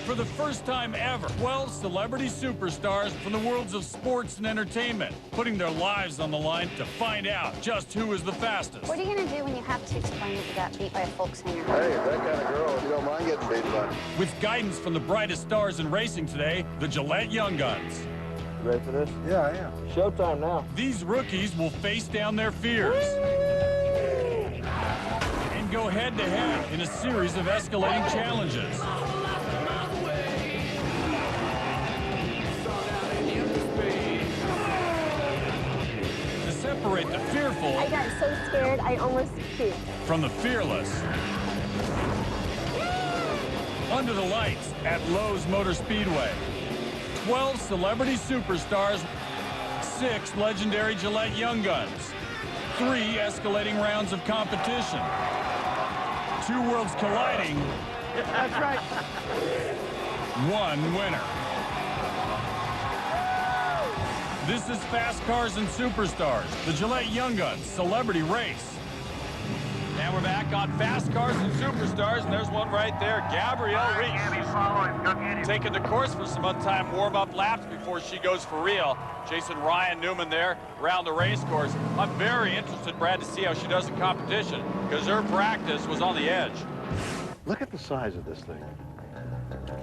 For the first time ever, 12 celebrity superstars from the worlds of sports and entertainment, putting their lives on the line to find out just who is the fastest. What are you going to do when you have to explain that you got beat by a folk singer? Hey, that kind of girl, you don't mind getting beat by. With guidance from the brightest stars in racing today, the Gillette Young Guns. You ready for this? Yeah, I am. Showtime now. These rookies will face down their fears and go head-to-head in a series of escalating challenges. To separate the fearful I got so scared, I almost puked. from the fearless. Under the lights at Lowe's Motor Speedway. 12 celebrity superstars, 6 legendary Gillette Young Guns, 3 escalating rounds of competition, 2 worlds colliding. That's right. 1 winner. This is Fast Cars and Superstars, the Gillette Young Guns Celebrity Race. And we're back on Fast Cars and Superstars, and there's one right there, Gabrielle Reece. Taking the course for some untimed warm-up laps before she goes for real. Jason Ryan Newman there around the race course. I'm very interested, Brad, to see how she does in competition, because her practice was on the edge. Look at the size of this thing.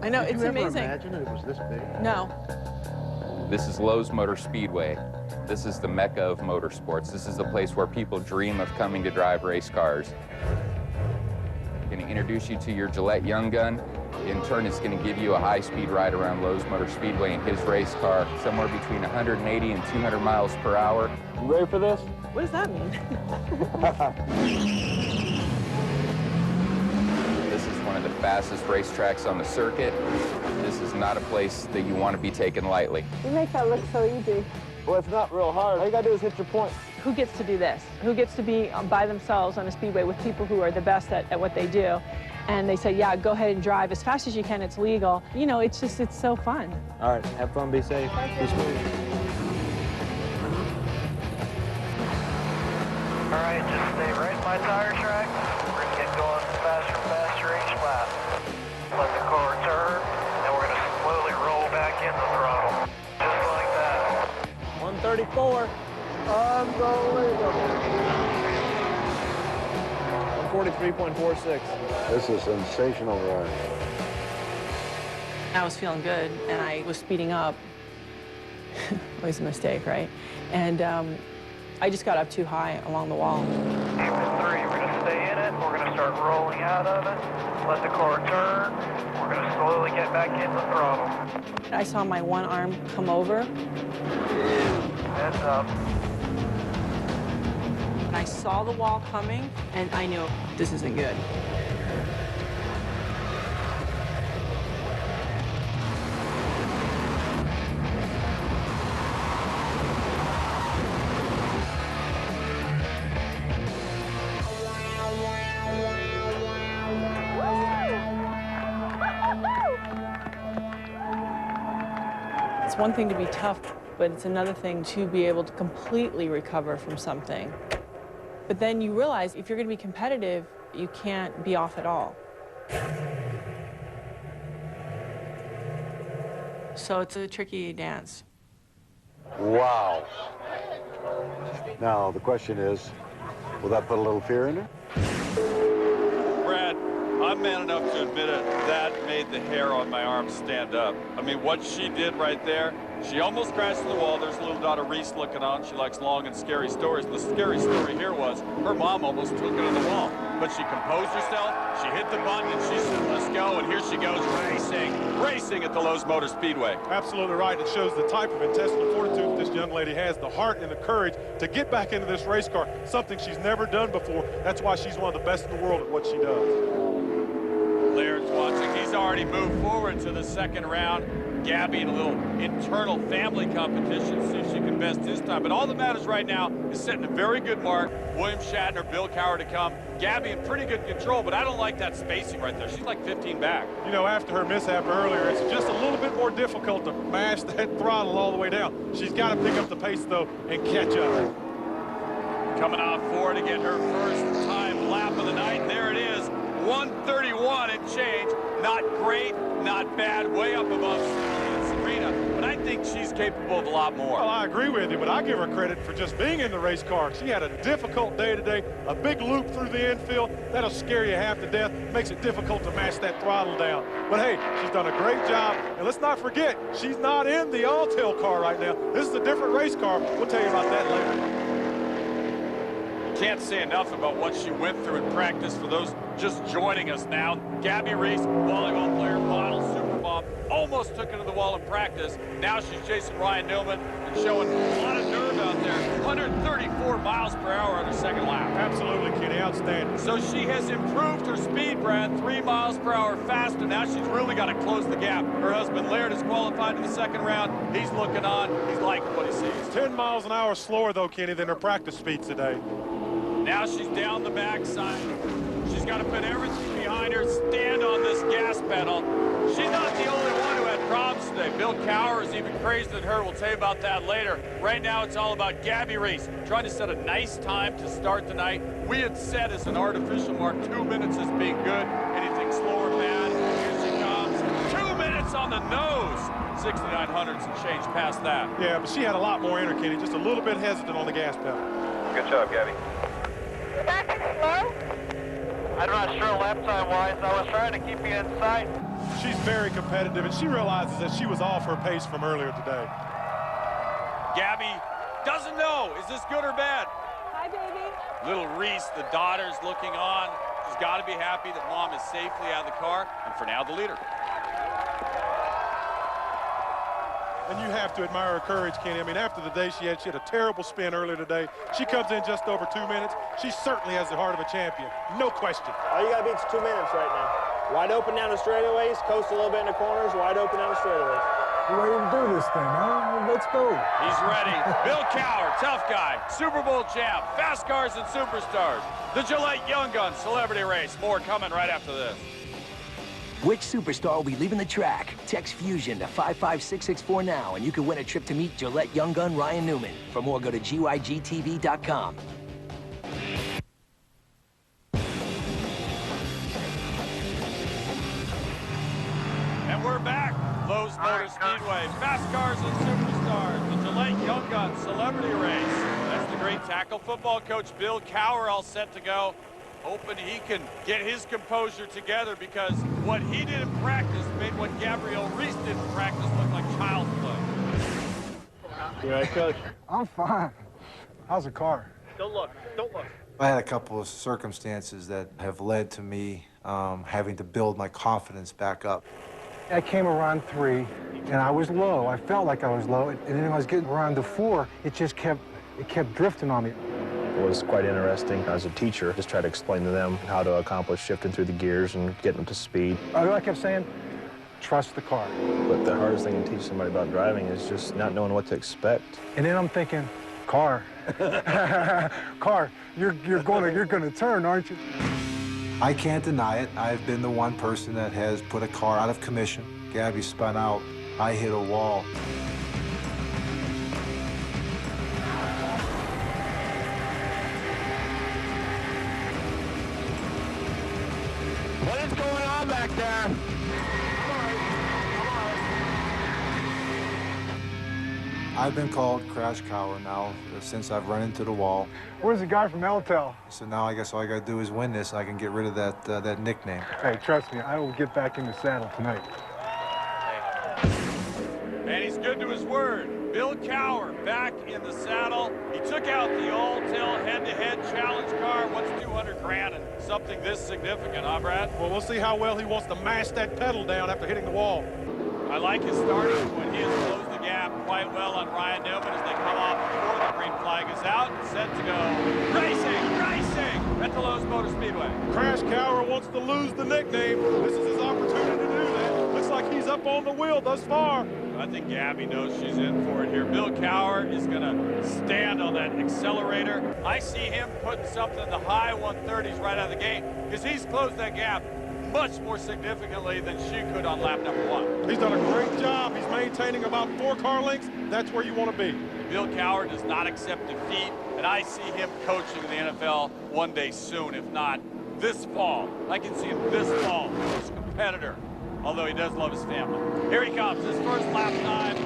I know, Did it's you ever amazing. imagine it was this big? No. This is Lowe's Motor Speedway. This is the mecca of motorsports. This is the place where people dream of coming to drive race cars. I'm going to introduce you to your Gillette Young Gun. In turn, it's going to give you a high-speed ride around Lowe's Motor Speedway in his race car, somewhere between 180 and 200 miles per hour. You ready for this? What does that mean? This is one of the fastest racetracks on the circuit. This is not a place that you want to be taken lightly. You make that look so easy. Well, it's not real hard. All you gotta do is hit your point. Who gets to do this? Who gets to be by themselves on a speedway with people who are the best at what they do? And they say, yeah, go ahead and drive as fast as you can. It's legal. You know, it's so fun. All right, have fun, be safe. Be smooth. All right, just stay right by tire track. We're gonna get going faster and faster each lap. Let the car turn, and we're gonna slowly roll back in the throttle. Just like that. 134. Unbelievable. 143.46. This is a sensational ride. I was feeling good, and I was speeding up. Always a mistake, right? And I just got up too high along the wall. Even 3, we're gonna stay in it. We're gonna start rolling out of it. Let the car turn. We're gonna slowly get back in the throttle. I saw my one arm come over, Heads up. and I saw the wall coming, and I knew this isn't good. It's one thing to be tough, but it's another thing to be able to completely recover from something. But then you realize if you're going to be competitive, you can't be off at all. So it's a tricky dance. Wow. Now, the question is, will that put a little fear in her? Brad, I'm man enough to admit it, that made the hair on my arm stand up. I mean, what she did right there, she almost crashed into the wall. There's little daughter Reese looking on. She likes long and scary stories. And the scary story here was her mom almost took it on the wall. But she composed herself, she hit the button, and she said, let's go. And here she goes racing at the Lowe's Motor Speedway. Absolutely right. It shows the type of intestinal fortitude this young lady has, the heart and the courage to get back into this race car, something she's never done before. That's why she's one of the best in the world at what she does. Laird's watching. He's already moved forward to the second round. Gabby in a little internal family competition, see if she can best his time. But all that matters right now is setting a very good mark. William Shatner, Bill Cowher to come. Gabby in pretty good control, but I don't like that spacing right there. She's like 15 back. You know, after her mishap earlier, it's just a little bit more difficult to mash that throttle all the way down. She's got to pick up the pace, though, and catch up. Coming out forward to get her first time lap of the night. There it is. 1:31 and change. Not great, not bad, way up above Serena, but I think she's capable of a lot more. Well, I agree with you, but I give her credit for just being in the race car. She had a difficult day today, a big loop through the infield. That'll scare you half to death, makes it difficult to match that throttle down. But hey, she's done a great job, and let's not forget, she's not in the all-tail car right now. This is a different race car. We'll tell you about that later. Can't say enough about what she went through in practice. For those just joining us now, Gabby Reese, volleyball player, model, super mom, almost took into the wall in practice. Now she's chasing Ryan Newman and showing a lot of nerve out there. 134 miles per hour on her second lap. Absolutely, Kenny, outstanding. So she has improved her speed, Brad, 3 miles per hour faster. Now she's really got to close the gap. Her husband Laird is qualified in the second round. He's looking on. He's liking what he sees. 10 miles an hour slower, though, Kenny, than her practice speed today. Now she's down the backside. She's got to put everything behind her, stand on this gas pedal. She's not the only one who had problems today. Bill Cowher is even crazier than her. We'll tell you about that later. Right now, it's all about Gabby Reese trying to set a nice time to start the night. We had set as an artificial mark 2 minutes as being good. Anything slower, bad. Here she comes. 2 minutes on the nose. 6,900s and change past that. Yeah, but she had a lot more in her, Kenny. Just a little bit hesitant on the gas pedal. Good job, Gabby. Slow? I'm not sure lap time-wise. I was trying to keep you in sight. She's very competitive, and she realizes that she was off her pace from earlier today. Gabby doesn't know, is this good or bad? Hi, baby. Little Reese, the daughter's looking on. She's got to be happy that mom is safely out of the car, and for now, the leader. And you have to admire her courage, Kenny. I mean, after the day she had a terrible spin earlier today. She comes in just over 2 minutes. She certainly has the heart of a champion. No question. All you got to beat is 2 minutes right now. Wide open down the straightaways, coast a little bit in the corners, wide open down the straightaways. We're ready to do this thing, huh? Let's go. He's ready. Bill Cowher, tough guy, Super Bowl champ, fast cars and superstars. The Gillette Young Guns Celebrity Race. More coming right after this. Which superstar will be leaving the track? Text Fusion to 55664 now, and you can win a trip to meet Gillette Young Gun Ryan Newman. For more, go to GYGTV.com. And we're back. Lowe's Motor Speedway, fast cars and superstars. The Gillette Young Gun Celebrity Race. That's the great tackle football coach Bill Cowher all set to go. Hoping he can get his composure together, because what he did in practice made what Gabrielle Reese did in practice look like child's play. You all right, Coach? I'm fine. How's the car? Don't look. Don't look. I had a couple of circumstances that have led to me having to build my confidence back up. I came around 3, and I was low. I felt like I was low, and then when I was getting around to 4, it kept drifting on me. It was quite interesting as a teacher, just try to explain to them how to accomplish shifting through the gears and getting them to speed. I kept saying, trust the car. But the hardest thing to teach somebody about driving is just not knowing what to expect. And then I'm thinking, car, car, you're gonna turn, aren't you? I can't deny it. I've been the one person that has put a car out of commission. Gabby spun out. I hit a wall. What is going on back there? I've been called Crash Cowher now since I've run into the wall. Where's the guy from L-Tel? So now I guess all I gotta do is win this, and I can get rid of that nickname. Hey, trust me, I will get back in the saddle tonight. And he's good to his word. Bill Cowher back in the saddle. He took out the all-tail head-to-head challenge car. What's 200 grand and something this significant, huh, Brad? Well, we'll see how well he wants to mash that pedal down after hitting the wall. I like his starting point. He has closed the gap quite well on Ryan Newman as they come off before the green flag is out. Set to go. Racing at the Lowe's Motor Speedway. Crash Cowher wants to lose the nickname. This is his opportunity to do that. Looks like he's up on the wheel thus far. I think Gabby knows she's in for it here. Bill Cowher is going to stand on that accelerator. I see him putting something in the high 130s right out of the gate, because he's closed that gap much more significantly than she could on lap number 1. He's done a great job. He's maintaining about 4 car lengths. That's where you want to be. Bill Cowher does not accept defeat, and I see him coaching in the NFL one day soon, if not this fall. I can see him this fall. He's a competitor, although he does love his family. Here he comes, his first lap time,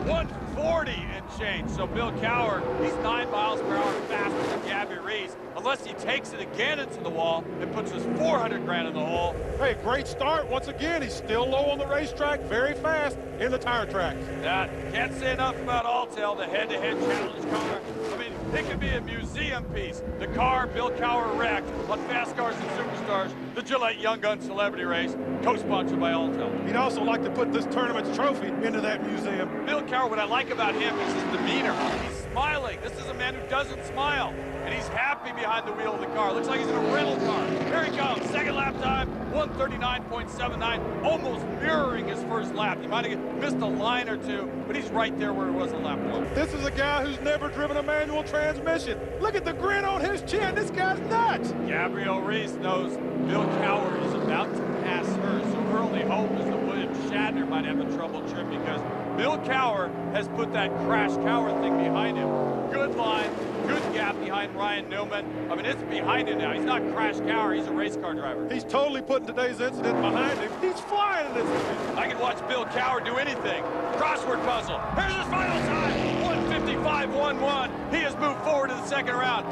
140 and change. So Bill Cowher, he's 9 miles per hour faster than Gabby Reese, unless he takes it again into the wall and puts his 400 grand in the hole. Hey, great start. Once again, he's still low on the racetrack, very fast in the tire tracks. Yeah, can't say enough about Alltel, the head-to-head challenge car. I mean, it could be a museum piece. The car Bill Cowher wrecked on Fast Cars and Superstars, the Gillette Young Gun Celebrity Race, co-sponsored by Alltel. He'd also like to put this tournament's trophy into that museum. Bill Cowher, what I like about him is his demeanor. He's smiling. This is a man who doesn't smile, and he's happy behind the wheel of the car. Looks like he's in a rental car. Here he comes, second lap time, 139.79, almost mirroring his first lap. He might have missed a line or two, but he's right there where he was in lap 1. This is a guy who's never driven a manual transmission. Look at the grin on his chin. This guy's nuts. Gabrielle Reese knows Bill Cowher is about to pass her, so her only hope is that William Shatner might have a trouble trip because Bill Cowher has put that Crash Cowher thing behind him. Good line, good gap behind Ryan Newman. I mean, it's behind him now. He's not Crash Cowher, he's a race car driver. He's totally putting today's incident behind him. He's flying in this incident. I can watch Bill Cowher do anything. Crossword puzzle. Here's his final time, 1:55.11. He has moved forward to the second round.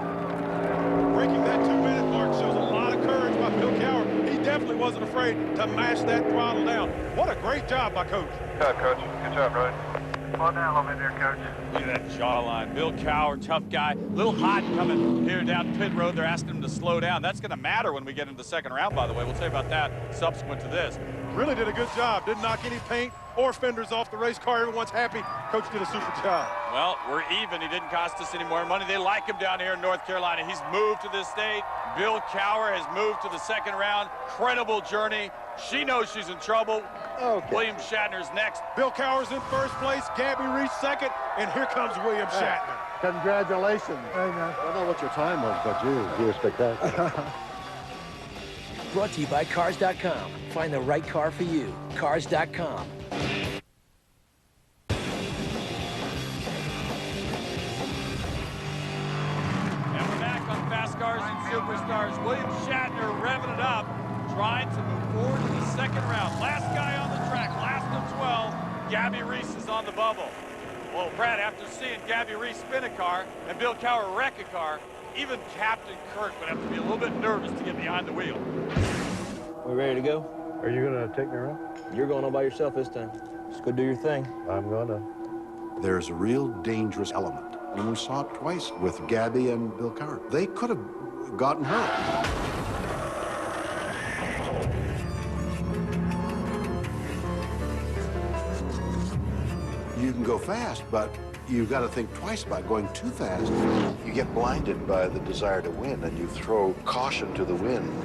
Breaking that 2-minute mark shows a lot of courage by Bill Cowher. He definitely wasn't afraid to mash that throttle down. What a great job by Coach. Good job, Coach. Good job, Ryan. Slow down a little bit there, Coach. Look at that jawline. Bill Cowher, tough guy. Little hot coming here down pit road. They're asking him to slow down. That's going to matter when we get into the second round, by the way. We'll say about that subsequent to this. Really did a good job. Didn't knock any paint or fenders off the race car. Everyone's happy. Coach did a super job. Well, we're even. He didn't cost us any more money. They like him down here in North Carolina. He's moved to this state. Bill Cowher has moved to the second round. Incredible journey. She knows she's in trouble. Okay. William Shatner's next. Bill Cowher's in first place. Gabby Reese second. And here comes William Shatner. Congratulations. Hey, man. I don't know what your time was, but you were spectacular. Brought to you by Cars.com. Find the right car for you. Cars.com. And we're back on Fast Cars and Superstars. William Shatner revving it up, trying to move forward to the second round. Last guy on the track, last of 12. Gabby Reese is on the bubble. Well, Brad, after seeing Gabby Reese spin a car and Bill Cowher wreck a car, even Captain Kirk would have to be a little bit nervous to get behind the wheel. We ready to go? Are you going to take me around? You're going all by yourself this time. Just go do your thing. I'm going to. There's a real dangerous element. And we saw it twice with Gabby and Bill Cowher. They could have gotten hurt. You can go fast, but you've got to think twice about going too fast. You get blinded by the desire to win, and you throw caution to the wind.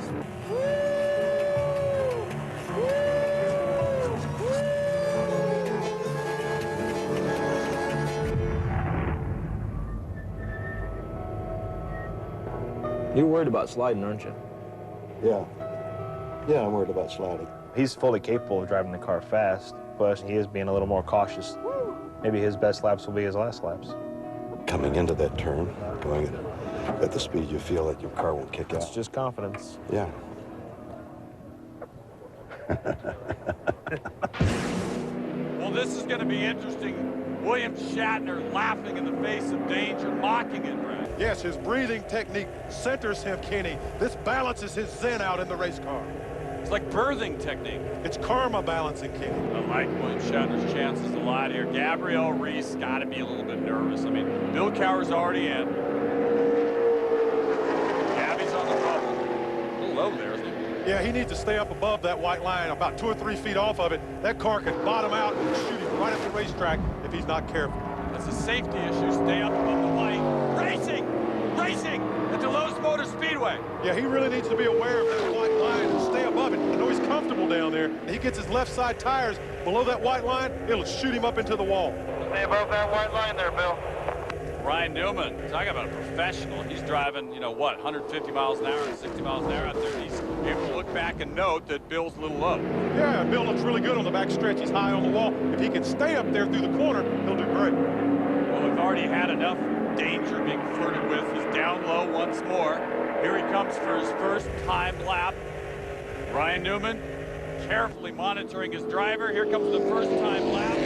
You're worried about sliding, aren't you? Yeah. Yeah, I'm worried about sliding. He's fully capable of driving the car fast, but he is being a little more cautious. Maybe his best laps will be his last laps. Coming into that turn, going at the speed you feel that your car won't kick out. It's just confidence. Yeah. Well, this is going to be interesting. William Shatner laughing in the face of danger, mocking it, Brad. Yes, his breathing technique centers him, Kenny. This balances his zen out in the race car. It's like birthing technique. It's karma balancing, Kenny. I like William Shatner's chances a lot here. Gabrielle Reese got to be a little bit nervous. I mean, Bill Cowher's already in. Gabby's on the bubble. A little low there, isn't he? Yeah, he needs to stay up above that white line, about 2 or 3 feet off of it. That car could bottom out and shoot him right at the racetrack if he's not careful. That's a safety issue. Stay up above the white. Racing! Racing! At the Lowe's Motor Speedway. Yeah, he really needs to be aware of that white line and stay above it. I know he's comfortable down there. And he gets his left side tires below that white line, it'll shoot him up into the wall. Stay above that white line there, Bill. Ryan Newman, talking about a professional. He's driving, you know what, 150 miles an hour and 60 miles an hour out there. And he's able to look back and note that Bill's a little low. Yeah, Bill looks really good on the back stretch. He's high on the wall. If he can stay up there through the corner, he'll do great. Well, we've already had enough danger being flirted with. He's down low once more. Here he comes for his first time lap. Ryan Newman carefully monitoring his driver. Here comes the first time lap.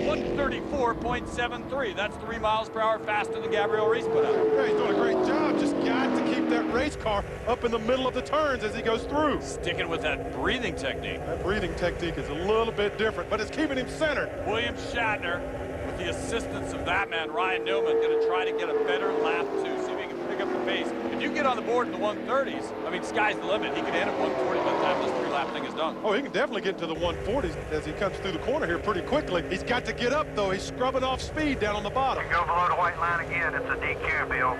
134.73. That's 3 miles per hour faster than Gabrielle Reese put out. Yeah, he's doing a great job. Just got to keep that race car up in the middle of the turns as he goes through. Sticking with that breathing technique. That breathing technique is a little bit different, but it's keeping him centered. William Shatner, with the assistance of that man, Ryan Newman, going to try to get a better lap too. See if he can pick up the pace. If you get on the board in the 130s, I mean, sky's the limit. He can end at 140 by the time this 3-lap thing is done. Oh, he can definitely get into the 140s as he comes through the corner here pretty quickly. He's got to get up, though. He's scrubbing off speed down on the bottom. Go below the white line again. It's a DQ, Bill.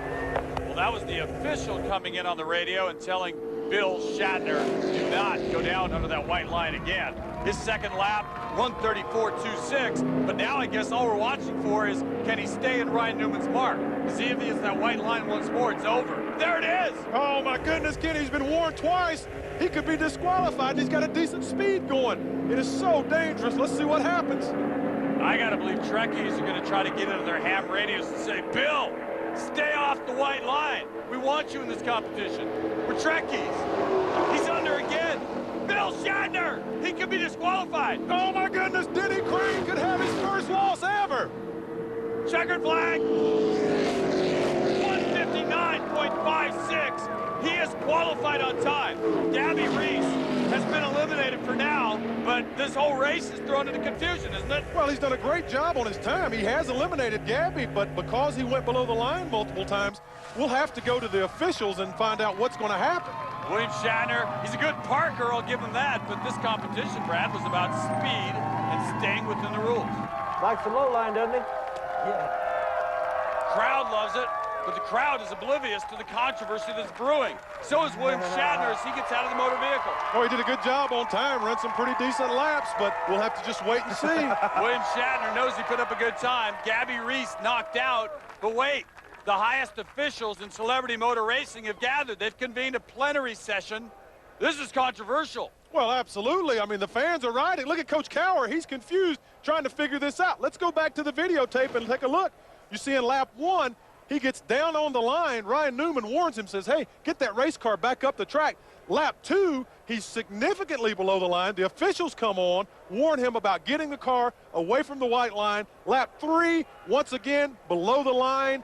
Well, that was the official coming in on the radio and telling Bill Shatner, do not go down under that white line again. His second lap, 134.26. But now I guess all we're watching for is, can he stay in Ryan Newman's mark? See if he hits that white line once more. It's over. There it is. Oh, my goodness, Kenny, he's been warned twice. He could be disqualified, and he's got a decent speed going. It is so dangerous. Let's see what happens. I got to believe Trekkies are going to try to get into their ham radios and say, Bill, stay off the white line. We want you in this competition. We're Trekkies. He's under again. Bill Shatner, he could be disqualified. Oh, my goodness, Denny Crane could have his first loss ever. Checkered flag. 159.56. He is qualified on time. Gabby Reese has been eliminated for now, but this whole race is thrown into confusion, isn't it? Well, he's done a great job on his time. He has eliminated Gabby, but because he went below the line multiple times, we'll have to go to the officials and find out what's going to happen. William Shatner, he's a good parker, I'll give him that, but this competition, Brad, was about speed and staying within the rules. Likes the low line, doesn't he? Yeah. Crowd loves it, but the crowd is oblivious to the controversy that's brewing. So is William Shatner as he gets out of the motor vehicle. Oh, he did a good job on time, ran some pretty decent laps, but we'll have to just wait and see. William Shatner knows he put up a good time. Gabby Reese knocked out, but wait. The highest officials in celebrity motor racing have gathered. They've convened a plenary session. This is controversial. Well, absolutely. I mean, the fans are riding. Look at Coach Cowher. He's confused trying to figure this out. Let's go back to the videotape and take a look. You see in lap 1, he gets down on the line. Ryan Newman warns him, says, hey, get that race car back up the track. Lap 2, he's significantly below the line. The officials come on, warn him about getting the car away from the white line. Lap 3, once again, below the line.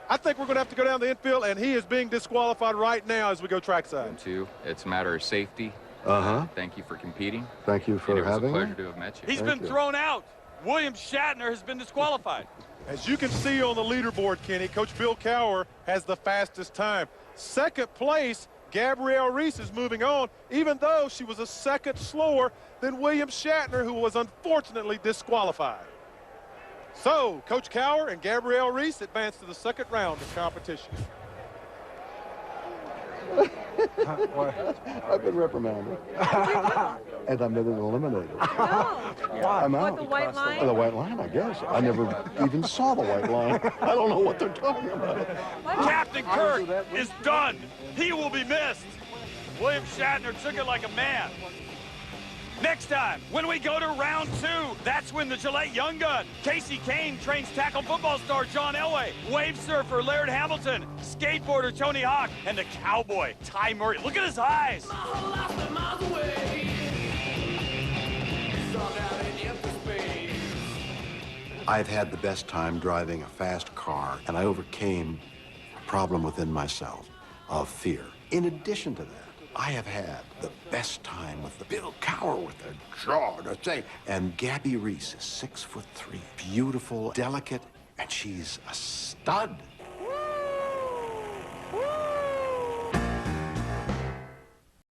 I think we're going to have to go down the infield, and he is being disqualified right now as we go trackside. It's a matter of safety. Thank you for competing. Thank you for having me. It was a pleasure to have met you. He's been thrown out. William Shatner has been disqualified. As you can see on the leaderboard, Kenny, Coach Bill Cowher has the fastest time. Second place, Gabrielle Reese is moving on, even though she was a second slower than William Shatner, who was unfortunately disqualified. So, Coach Cowher and Gabrielle Reese advance to the second round of competition. I've been reprimanded. And I'm never eliminated. No. I'm out. What, the white line? The white line, I guess. I never even saw the white line. I don't know what they're talking about. Captain Kirk is done. He will be missed. William Shatner took it like a man. Next time, when we go to round 2, that's when the Gillette Young Gun, Casey Kane trains tackle football star John Elway, wave surfer Laird Hamilton, skateboarder Tony Hawk, and the cowboy Ty Murray. Look at his eyes. I've had the best time driving a fast car, and I overcame a problem within myself of fear. In addition to that, I have had the best time with the Bill Cowher with the jaw to say. And Gabby Reese is 6'3", beautiful, delicate, and she's a stud.